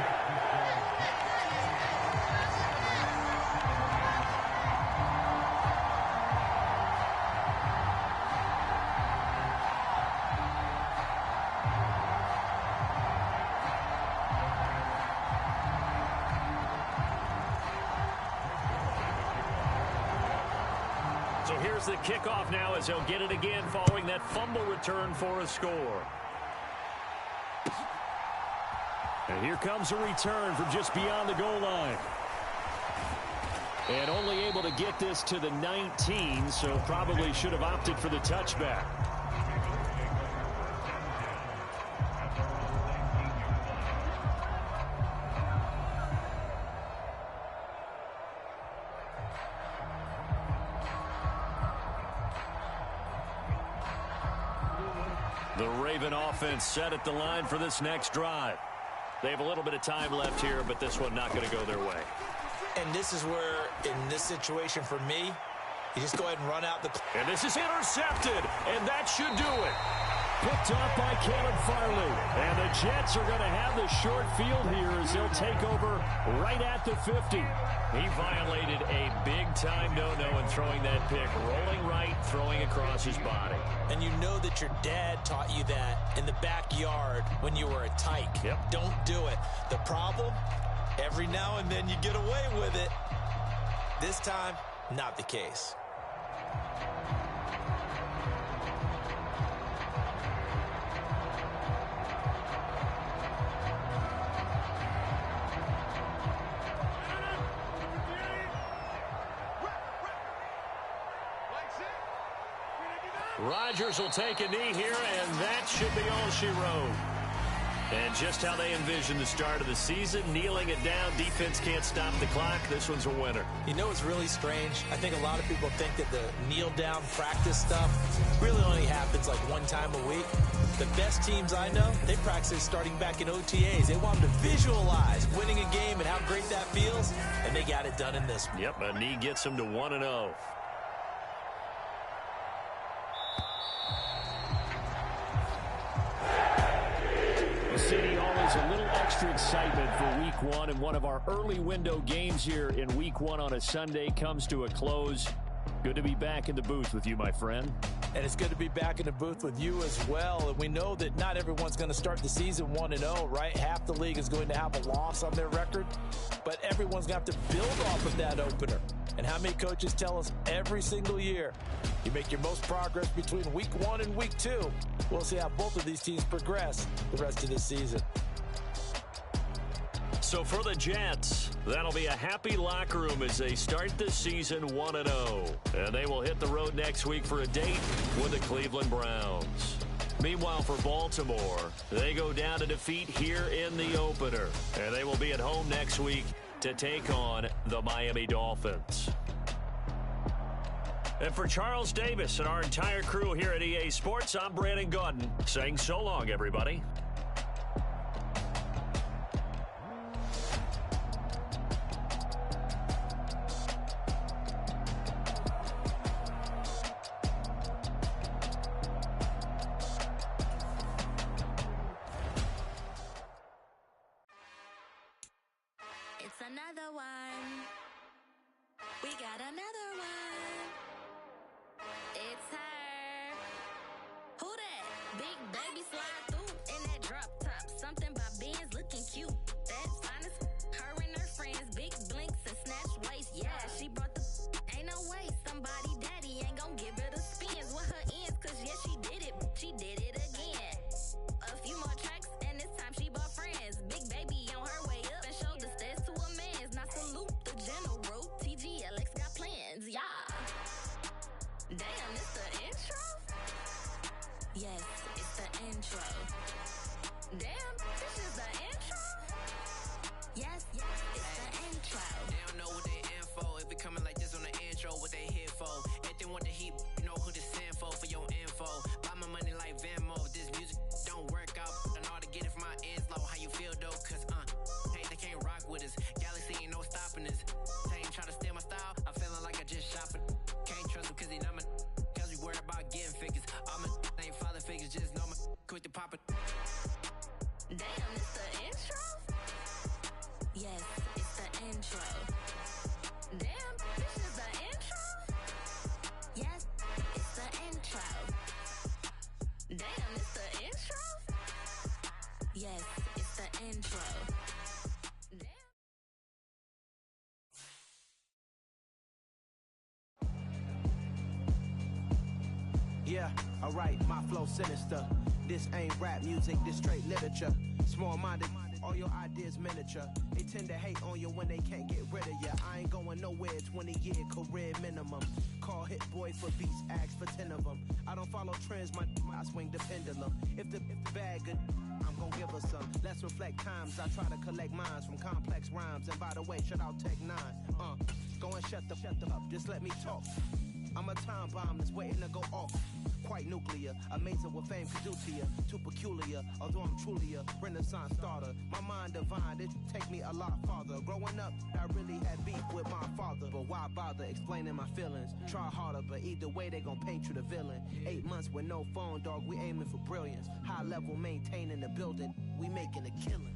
So here's the kickoff now as he'll get it again following that fumble return for a score. And here comes a return from just beyond the goal line. And only able to get this to the 19, so probably should have opted for the touchback. The Raven offense set at the line for this next drive. They have a little bit of time left here, but this one not going to go their way. And this is where, in this situation for me, you just go ahead and run out the clock. And this is intercepted, and that should do it. Picked up by Caleb Farley. And the Jets are going to have the short field here as they'll take over right at the 50. He violated a big-time no-no in throwing that pick. Rolling right, throwing across his body. And you know that your dad taught you that in the backyard when you were a tyke. Yep. Don't do it. The problem, every now and then you get away with it. This time, not the case. Rodgers will take a knee here, and that should be all she wrote. And just how they envisioned the start of the season, kneeling it down, defense can't stop the clock. This one's a winner. You know what's really strange? I think a lot of people think that the kneel-down practice stuff really only happens like one time a week. The best teams I know, they practice starting back in OTAs. They want them to visualize winning a game and how great that feels, and they got it done in this one. Yep, a knee gets them to 1-0. City, always a little extra excitement for week one, and one of our early window games here in week one on a Sunday comes to a close. Good to be back in the booth with you, my friend. And it's good to be back in the booth with you as well. And we know that not everyone's going to start the season 1-0, right? Half the league is going to have a loss on their record, but everyone's going to have to build off of that opener. And how many coaches tell us every single year, you make your most progress between week one and week two. We'll see how both of these teams progress the rest of this season. So for the Jets, that'll be a happy locker room as they start the season 1-0. And they will hit the road next week for a date with the Cleveland Browns. Meanwhile, for Baltimore, they go down to defeat here in the opener. And they will be at home next week to take on the Miami Dolphins. And for Charles Davis and our entire crew here at EA Sports, I'm Brandon Gaudin saying so long, everybody. It's another one. We got another one. It's her. Who that? Big baby slide through in that drop top. Something by Benz looking cute. That's honest. Her and her friends, big blinks and snatch waist. Yeah, she brought the. Ain't no way somebody daddy ain't gon' give her the spins with her ends. Cause yeah, she did it. She did it again. A few more tracks and this time she bought friends. Big baby on her way up and showed the stairs to a man's. Now salute the general. TGLX got plans, yeah. Damn, it's the intro? Yes, it's the intro. with the pop it. Damn, it's the intro? Yes, it's the intro. Damn, this is the intro? Yes, it's the intro. Damn, it's the intro? Yes, it's the intro. Damn. Yeah, alright, my flow sinister. This ain't rap music, this straight literature. Small-minded, all your ideas miniature. They tend to hate on you when they can't get rid of you. I ain't going nowhere, 20-year career minimum. Call Hit Boy for beats, ask for 10 of them. I don't follow trends, I swing the pendulum. If the bag good, I'm gon' give her some. Let's reflect times, I try to collect minds from complex rhymes. And by the way, shout out Tech 9. Go and shut the up, just let me talk. I'm a time bomb that's waiting to go off. Quite nuclear, amazing what fame can do to you. Too peculiar, although I'm truly a renaissance starter. My mind divine, it take me a lot farther. Growing up, I really had beef with my father. But why bother explaining my feelings? Try harder, but either way they gon' paint you the villain. 8 months with no phone, dog, we aiming for brilliance. High level maintaining the building, we making a killing.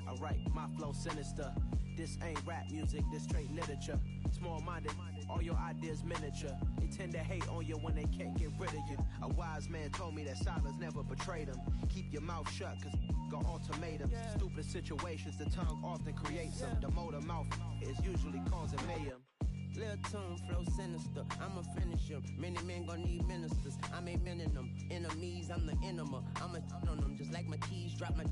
Alright, my flow sinister. This ain't rap music, this straight literature. Small-minded, all your ideas miniature. They tend to hate on you when they can't get rid of you. A wise man told me that silence never betrayed him. Keep your mouth shut, cause got ultimatums. Stupid situations, the tongue often creates them. The motor mouth is usually causing mayhem. Lil' tune, flow sinister, I'ma finish him. Many men gon' need ministers, I'm a men in them. Enemies, I'm the enema. I'ma on them, just like my keys, drop my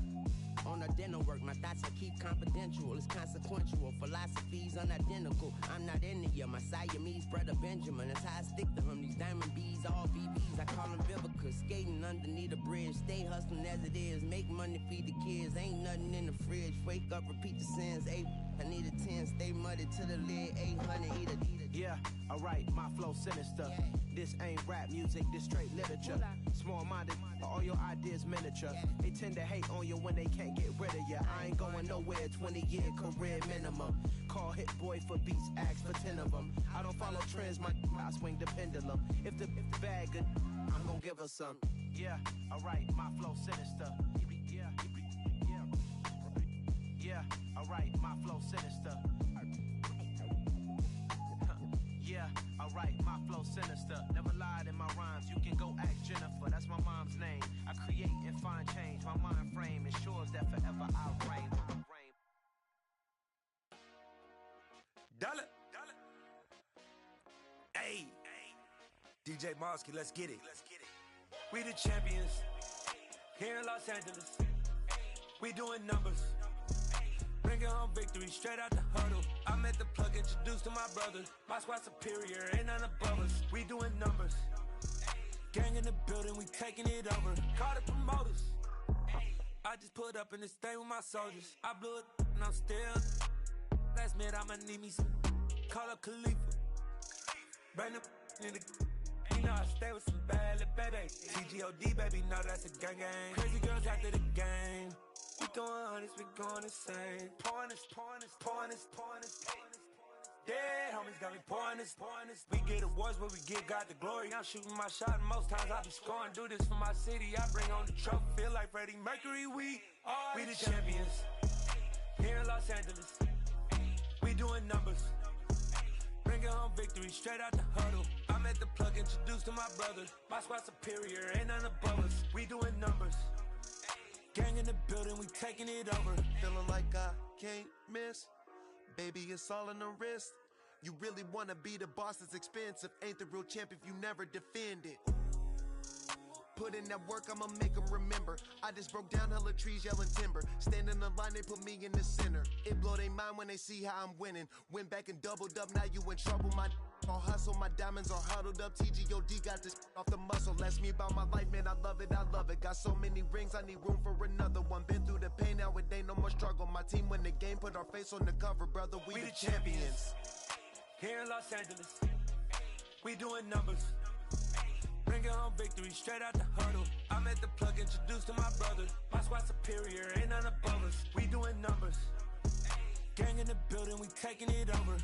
on a dinner work. My thoughts I keep confidential, it's consequential. Philosophies unidentical, I'm not into you. My Siamese brother Benjamin, that's how I stick to him. These diamond bees, all BBs, I call them Vivica. Skating underneath a bridge, stay hustling as it is. Make money, feed the kids, ain't nothing in the fridge. Wake up, repeat the sins, I need a 10, stay muddy to the lid, 800, eat a. Yeah, alright, my flow sinister. This ain't rap music, this straight literature. Small-minded, all your ideas miniature. They tend to hate on you when they can't get rid of you. I ain't going nowhere, 20-year career minimum. Call Hit Boy for beats, ask for 10 of them. I don't follow trends, I swing the pendulum. If the bag good, I'm gon' give her some. Yeah, alright, my flow sinister. Yeah, alright, my flow sinister. Yeah, alright, my flow sinister. Never lied in my rhymes, you can go ask Jennifer, that's my mom's name. I create and find change, my mind frame ensures that forever I'll reign. Dollar. Hey, DJ Mosky, let's get it. We the champions here in Los Angeles. We doing numbers. Bringing home victory straight out the huddle. I met the plug, introduced to my brothers. My squad superior, ain't none above us. We doing numbers. Gang in the building, we taking it over. Call the promoters. I just put up in this thing with my soldiers. I blew it and I'm still. Last minute I'ma need me some. Call up Khalifa. Bring the in the. You know I stay with some bad little baby. TGOD baby, know that's a gang gang. Crazy girls after the game. We going honest, we going insane. Pouring this. Dead homies got me pouring this. We get awards, but we give God the glory. I'm shooting my shot, and most times I be scoring. Do this for my city, I bring on the trophy. Feel like Freddie Mercury, we the champions. Here in Los Angeles, we doing numbers. Bringing home victory straight out the huddle. I met the plug, introduced to my brothers. My squad superior, ain't none above us. We doing numbers. Gang in the building, we taking it over. Feeling like I can't miss. Baby, it's all in the wrist. You really wanna be the boss, it's expensive. Ain't the real champ if you never defend it. Put in that work, I'ma make them remember. I just broke down hella trees, yelling timber. Stand in the line, they put me in the center. It blow their mind when they see how I'm winning. Went back and doubled up, now you in trouble. My all hustle, my diamonds are huddled up. TGOD got this off the muscle. That's me about my life, man, I love it. Got so many rings, I need room for another one. Been through the pain, now it ain't no more struggle. My team win the game, put our face on the cover, brother, we the champions. Here in Los Angeles, we doing numbers. Bringing home victory straight out the huddle. I met the plug, introduced to my brothers. My squad superior, ain't none above us. We doing numbers. Gang in the building, we taking it over.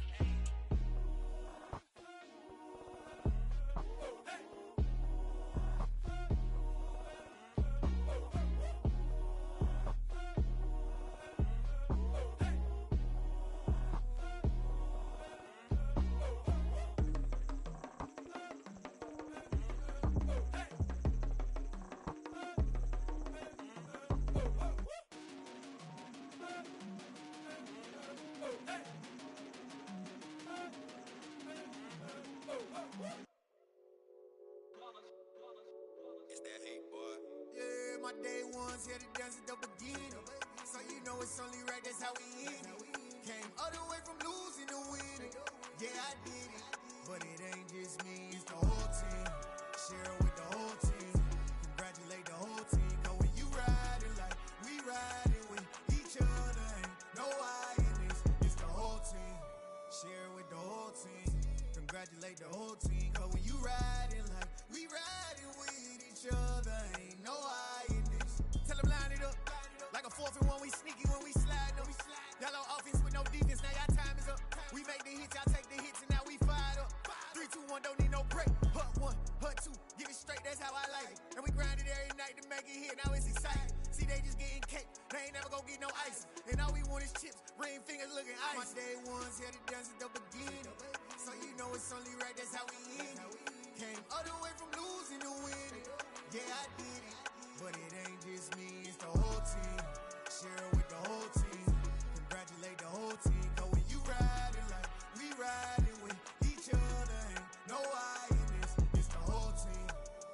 My day ones here to dance at the beginning. So you know it's only right, that's how we end it. Came all the way from losing to winning. Yeah, I did it. But it ain't just me, it's the whole team. Share it with the whole team. Congratulate the whole team. Cause when you riding like we riding with each other, ain't no I in this. It's the whole team. Share it with the whole team. Congratulate the whole team. Cause when you riding like we riding with each other, ain't no I in this. Tell them line it up. Like a 4th and 1, we sneaky when we slide them. Yellow offense with no defense, now y'all time is up. We make the hits, y'all take the hits, and now we fired up. 3, 2, 1, don't need no break. Hut 1, hut 2, give it straight, that's how I like it. And we grind it every night to make it hit, now it's exciting. See, they just getting cake, they ain't never gonna get no ice. And all we want is chips, ring fingers looking ice. My day ones here to dance at the beginning. So you know it's only right, that's how we end it. Came all the way from losing to winning. Yeah, I did it. But it ain't just me, it's the whole team. Share it with the whole team. Congratulate the whole team. Cause when you riding like we riding with each other, ain't no I in this. It's the whole team.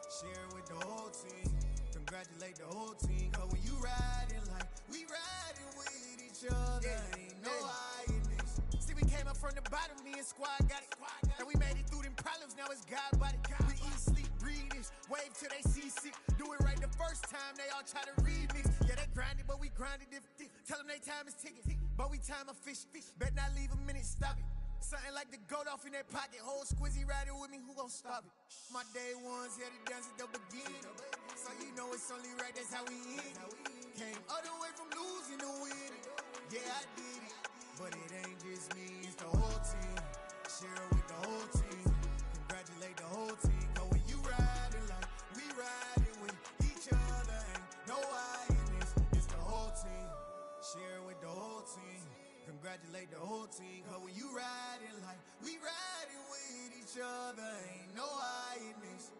Share it with the whole team. Congratulate the whole team. Cause when you riding like we riding with each other, ain't no I in this. See, we came up from the bottom, me and squad got it. And we made it through them problems, now it's God body. We eat, sleep, breathe this. Wave till they see sick. Do it right the first time, they all try to remix. Yeah, they grinded, but we grinded different. Tell them they time is ticking, but we time a fish. Bet not leave a minute, stop it. Something like the goat off in their pocket. Whole squizzy riding with me, who gon' stop it? My day ones here to dance at the beginning. So you know it's only right, that's how we end it. Came all the way from losing to winning. Yeah, I did it. But it ain't just me, it's the whole team. Share it with the whole team. Congratulate the whole team. Cause when you riding like we riding with each other, ain't no I in this. It's the whole team. Share it with the whole team. Congratulate the whole team. Cause when you riding like we riding with each other, ain't no I in this.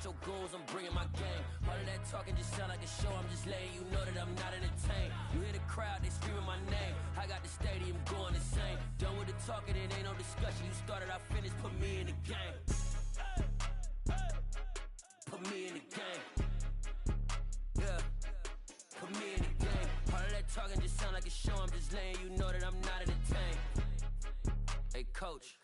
Your goals, I'm bringing my game. All of that talking just sound like a show. I'm just letting you know that I'm not entertained. You hear the crowd, they screaming my name. I got the stadium going insane. Done with the talking, it ain't no discussion. You started, I finished, put me in the game. Put me in the game. Yeah, put me in the game. All of that talking just sound like a show. I'm just letting you know that I'm not entertained. Hey, coach,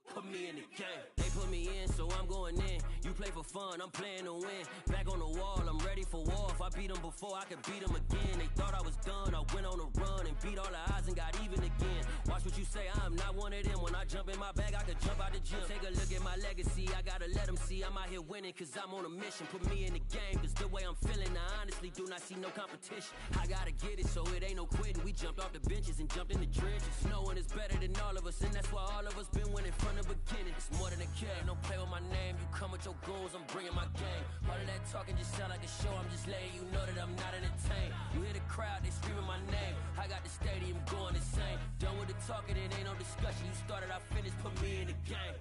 put me in the game. They put me in, so I'm going in. You play for fun, I'm playing to win. Back on the wall, I'm ready for war. If I beat them before, I could beat them again. They thought I was done, I went on a run and beat all the odds and got even again. Watch what you say, I'm not one of them. When I jump in my bag, I could jump out the gym. Take a look at my legacy, I gotta let them see I'm out here winning, cause I'm on a mission. Put me in the game, cause the way I'm feeling, I honestly do not see no competition. I gotta get it, so it ain't no quitting. We jumped off the benches and jumped in the trenches. No one is better than all of us, and that's why all of us been winning from the beginning. It's more than a game, don't play with my name. You come with your goals, I'm bringing my game. All of that talking just sound like a show. I'm just letting you know that I'm not entertained. You hear the crowd, they screaming my name. I got the stadium going insane. Done with the talking, it ain't no discussion. You started, I finished, put me in the game.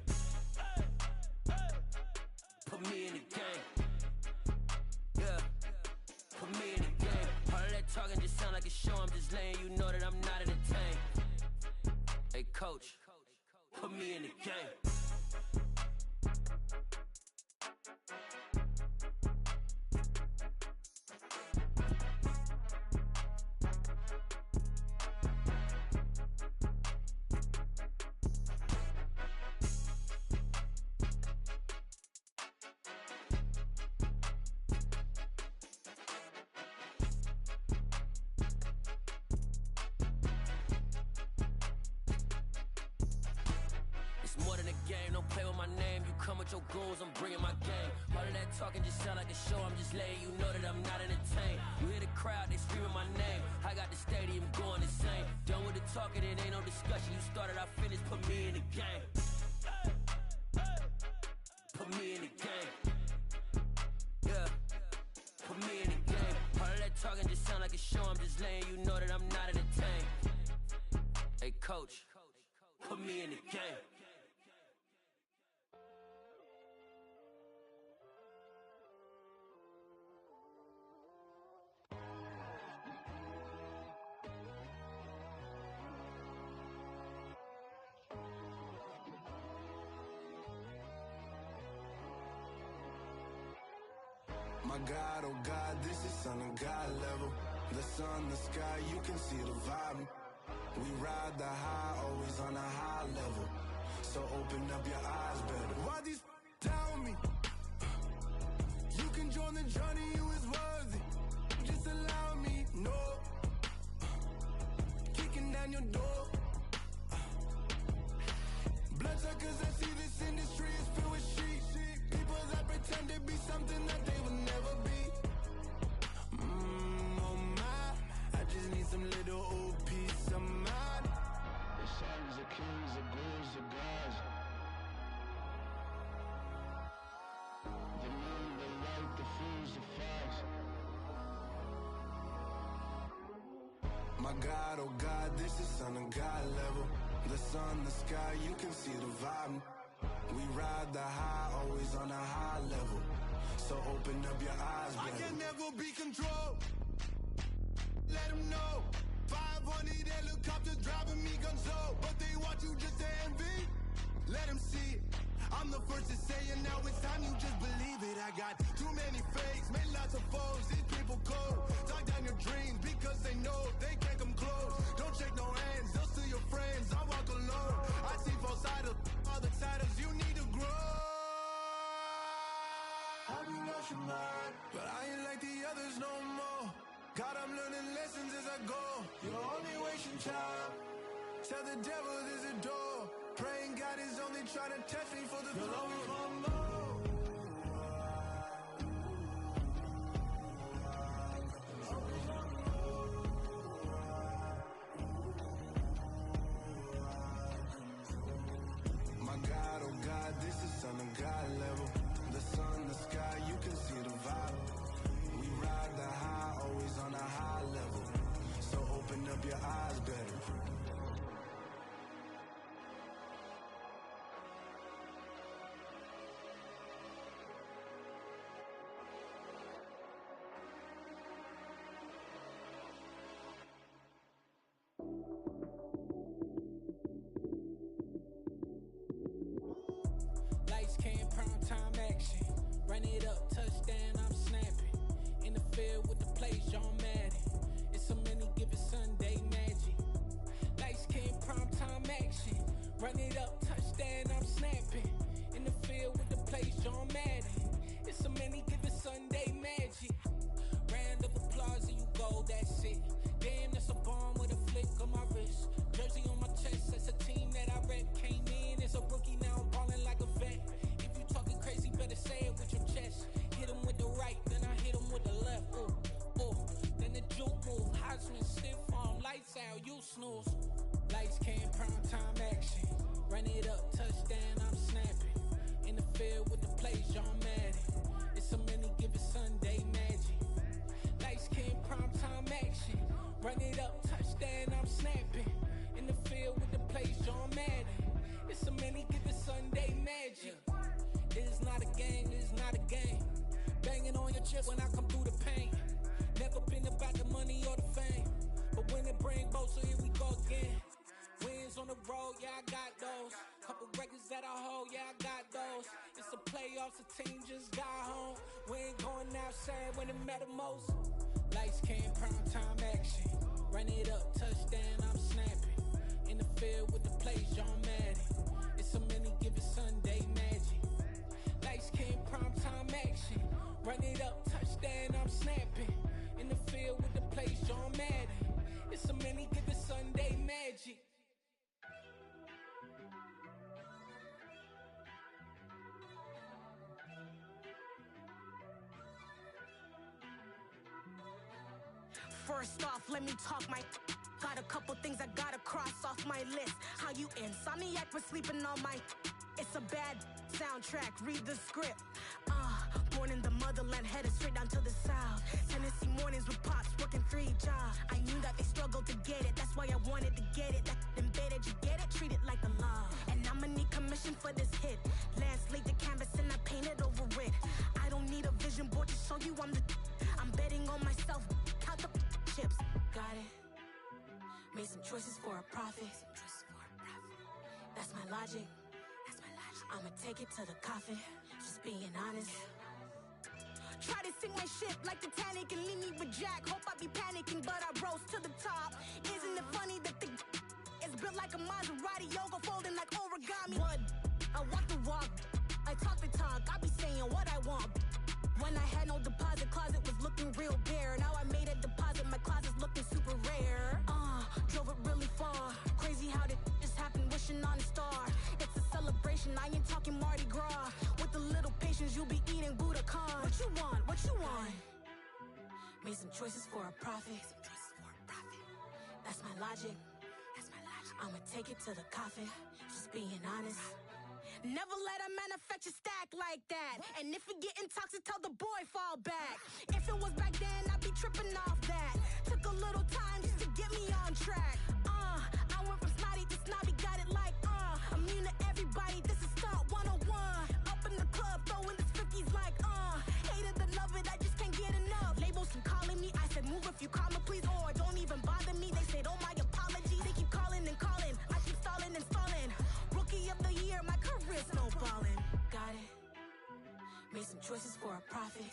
Put me in the game. Yeah, put me in the game. All of that talking just sound like a show. I'm just letting you know that I'm not entertained. Hey, coach, put me in the game. more than a game. Don't play with my name. You come with your goons, I'm bringing my game. All of that talking just sound like a show. I'm just letting you know that I'm not entertained. You hear the crowd, they screaming my name. I got the stadium going insane. Done with the talking, it ain't no discussion. You started, I finished, put me in the game. Put me in the game. Yeah. Put me in the game. All of that talking just sound like a show. I'm just letting you know that I'm not entertained. Hey, coach, put me in the game. My God, oh God, this is Son of God level. The sun, the sky, you can see the vibe. We ride the high, always on a high level. So open up your eyes better. Why these tell me? You can join the journey, you is worthy. Just allow me, no. Kicking down your door. Bloodsuckers, I see this industry is filled with sheep. People that pretend to be something that they will never be. Oh my, I just need some little old peace of mind. The sons of kings, the ghouls, the gods. The moon, the light, the fools, the facts. My God, oh God, this is Son of God level. The sun, the sky, you can see the vibe. We ride the high, always on a high level. So open up your eyes, baby. I can never be controlled. Let them know. 500 helicopters driving me gunso. But they want you just to envy. Let them see it. I'm the first to say it, now it's time you just believe it. I got too many fakes, made lots of foes. These people cold. Talk down your dreams because they know they can't come close. Don't shake no hands, they'll steal your friends. I walk alone. I see false idols, all the titles you need to grow. Have you lost your mind? But I ain't like the others no more. God, I'm learning lessons as I go. You're only wasting time. Tell the devil there's a door. Praying God is only trying to test me for the glory for more. My God, oh God, this is Son of God level. The sun, the sky, you can see the vibe. We ride the high, always on a high level. So open up your eyes better. Lights came, prime time action. Run it up, touchdown, I'm snapping. In the field with the plays, John Madden. It's a many given Sunday magic. Lights came, prime time action. Run it up, touchdown, I'm snapping. In the field with the plays, John Madden. It's a many given Sunday magic. Round of applause and you go, that's it. Damn, that's a bomb with a flick on my wrist. Jersey on my chest, that's a team that I rep. Came in as a rookie, now I'm ballin' like a vet. If you talking crazy, better say it with your chest. Hit him with the right, then I hit him with the left. Ooh, ooh, then the juke move. Heisman stiff arm, lights out, you snooze. Lights came, prime time action. Run it up, touchdown, I'm snapping. In the field with the plays, John Madden. It's a many given Sunday magic. Lights came, prime time action. Run it up, touchdown, I'm snapping. In the field with the plays, John Madden. It's a many given Sunday magic. It is not a game, it is not a game. Banging on your chest when I come through the pain. Never been about the money or the fame. But when it bring both, so here we go again. Wins on the road, yeah, I got those. Couple records that I hold, yeah, I got those. It's the playoffs, the team just got home. We ain't going outside when it matter most. Lights came, prime time action. Run it up, touchdown, I'm snapping. In the field with the plays, John Madden. It's a many given Sunday magic. Lights came, prime time action. Run it up, touchdown, I'm snapping. In the field with the plays, John Madden. It's a many given Sunday magic. First off, let me talk my. Got a couple things I gotta cross off my list. How you insomniac for sleeping on my. It's a bad soundtrack, read the script. Born in the motherland, headed straight down to the south. Tennessee mornings with pops, working 3 jobs. I knew that they struggled to get it, that's why I wanted to get it. That embedded, you get it, treat it like a love. And I'ma need commission for this hit. Lance laid the canvas and I painted over it. I don't need a vision board to show you I'm betting on myself, count the chips. Got it. Made some choices for a profit. That's my logic. I'ma take it to the coffin, just being honest. Try to sink my ship like Titanic and leave me with Jack. Hope I be panicking, but I rose to the top. Isn't it funny that the is built like a Maserati, yoga folding like origami? What? I walk the walk, I talk the talk, I be saying what I want. When I had no deposit, closet was looking real bare. Now I made a deposit, my closet's looking super rare. Drove it really far. Crazy how did just happen, wishing on a star. It's a celebration, I ain't talking Mardi Gras. With a little patience, you'll be eating Budokan. What you want? What you want? Made some choices for a profit. That's my logic. I'ma take it to the coffin, just being honest. Never let a manufacture stack like that. And if it getting toxic, tell the boy fall back. If it was back then, I'd be tripping off that. Took a little time just to get me on track. I went from snotty to snobby, got it like immune to everybody, this is stunt 101. Up in the club, throwing the cookies like hate it or love it, I just can't get enough. Labels keep calling me, I said move if you call me please, or don't even bother me. They said oh my apologies, they keep calling and calling. I keep stalling and stalling. Rookie of the year, my career snowballing. Got it. Made some choices for a profit.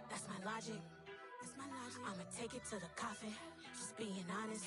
That's my logic. I'ma take it to the coffin, just being honest.